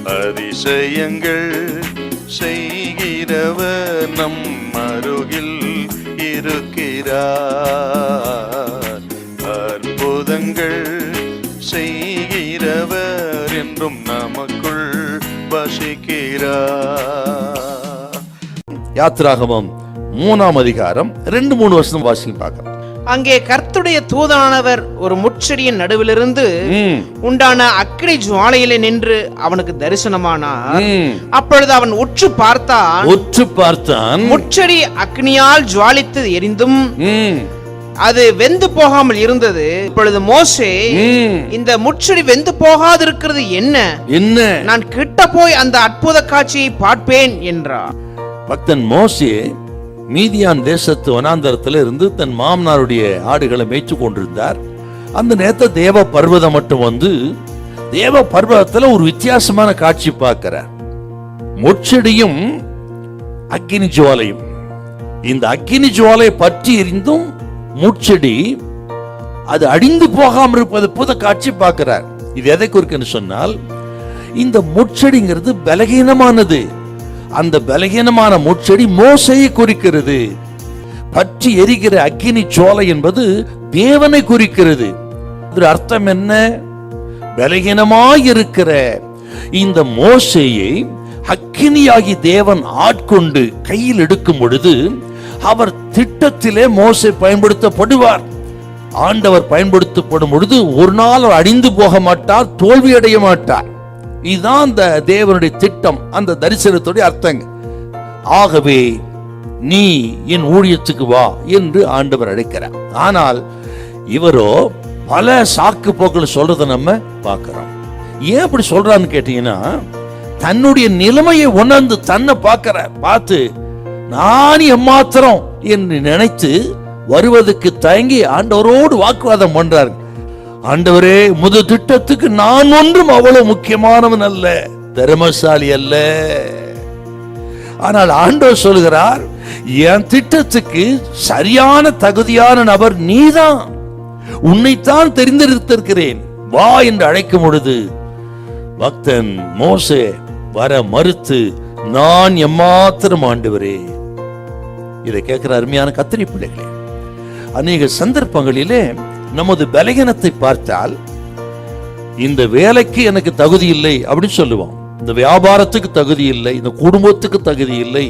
அதிசயங்கள் செய்கிறவர் நம் அருகில் இருக்கிறார். அற்புதங்கள் செய்கிறவர் என்றும் நமக்குள் வசிக்கிறார். யாத்திராகமம் 3ஆம் அதிகாரம் 2-3 வசனம் வாசிங்க பார்க்கலாம். அங்கே கர்த்தருடைய தூதனானவர் ஒரு முட்செடியின் நடுவிலிருந்து உண்டான அக்கினி ஜுவாலையிலே நின்று அவனுக்கு தரிசனமானார். அப்பொழுது அவன் உற்று பார்த்தான். முட்செடி அக்னியால் ஜுவாலித்து எரிந்தும் அது வெந்து போகாமல் இருந்தது. இப்பொழுது மோசே, இந்த முட்செடி வெந்து போகாதிருக்கிறது என்ன? நான் கிட்ட போய் அந்த அற்புத காட்சியை பார்ப்பேன் என்றார். பக்தன் மோசே மீதியான் தேசத்து வனாந்தரத்தில் இருந்து தன் மாமனாருடைய ஆடுகளை மேய்ச்சு கொண்டிருந்தார். அந்த நேரத்தை தேவ பர்வதம் மட்டும் வந்து தேவ பர்வதத்துல ஒரு வித்தியாசமான காட்சி பார்க்கிறார். முட்செடியும் அக்கினி ஜுவாலையும். இந்த அக்கினி ஜுவாலை பற்றி எரிந்தும் முட்செடி அது அடிந்து போகாமல் இருப்பது புத காட்சி பார்க்கிறார். இது எதை குறிக்குன்னு சொன்னால், இந்த முட்செடிங்கிறது பலகீனமானது. அந்த பலகீனமான முட்செடி மோசையை குறிக்கிறது. பற்றி எரிகிற அக்கினி ஜுவாலை என்பது தேவனை குறிக்கிறது. அர்த்தம் என்ன? பலகீனமாயிருக்கிற இந்த மோசையை அக்கினியாகி தேவன் ஆட்கொண்டு கையில் எடுக்கும் பொழுது அவர் திட்டத்திலே மோசே பயன்படுத்தப்படுவார். ஆண்டவர் பயன்படுத்தப்படும் பொழுது ஒரு நாள் அழிந்து போக மாட்டார், தோல்வி அடைய மாட்டார். இதுதான் அந்த தேவனுடைய திட்டம், அந்த தரிசனத்துடைய அர்த்தங்க. ஆகவே நீ என் ஊழியத்துக்கு வா என்று ஆண்டவர் அழைக்கிறார். ஆனால் இவரோ பல சாக்கு போக்கள் சொல்றதை நம்ம பார்க்கிறோம். ஏன் அப்படி சொல்றான்னு கேட்டீங்கன்னா, தன்னுடைய நிலைமையை உணர்ந்து தன்னை பார்த்து நான் எம்மாத்திரம் என்று நினைத்து வருவதற்கு தயங்கி ஆண்டவரோடு வாக்குவாதம் பண்றாரு. ஆண்டவரே, முது திட்டத்துக்கு நான் ஒன்றும் அவ்வளவு முக்கியமானவன் அல்ல, திறமசாலி அல்ல. ஆனால் ஆண்டவர் சொல்கிறார், என் திட்டத்துக்கு சரியான தகுதியான நபர் நீதான், உன்னைத்தான் தெரிந்தெடுத்திருக்கிறேன், வா என்று அழைக்கும் பொழுது பக்தன் மோசே வர மறுத்து, நான் எம்மாத்திரம் ஆண்டவரே. இதை கேட்கிற அருமையான கத்திரி பிள்ளைகளே, அநேக சந்தர்ப்பங்களிலே நமது பலகீனத்தை பார்த்தால், இந்த வேலைக்கு எனக்கு தகுதி இல்லை அப்படின்னு சொல்லுவோம், இந்த வியாபாரத்துக்கு தகுதி இல்லை, இந்த குடும்பத்துக்கு தகுதி இல்லை,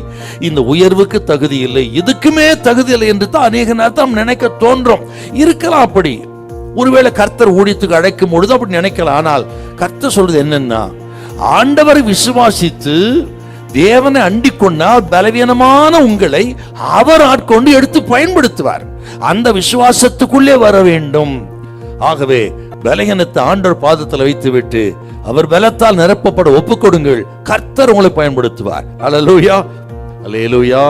இந்த உயர்வுக்கு தகுதி இல்லை, எதுக்குமே தகுதி இல்லை என்று தான் அநேக நேரம் நினைக்க தோன்றும். இருக்கலாம் அப்படி. ஒருவேளை கர்த்தர் ஊழியத்துக்கு அழைக்கும் பொழுது அப்படி நினைக்கலாம். ஆனால் கர்த்தர் சொல்றது என்னன்னா, ஆண்டவரை விசுவாசித்து தேவனை அண்டிக் கொண்டால் பலவீனமான உங்களை அவர் ஆட்கொண்டு எடுத்து பயன்படுத்துவார். அந்த விசுவாசத்துக்குள்ளே வர வேண்டும். ஆகவே பலகீனத்தை ஆண்டவர் பாதத்தில் வைத்து விட்டு அவர் பலத்தால் நிரப்பப்பட ஒப்புக்கொடுங்கள். கர்த்தர் உங்களை பயன்படுத்துவார். அல்லேலூயா, அல்லேலூயா.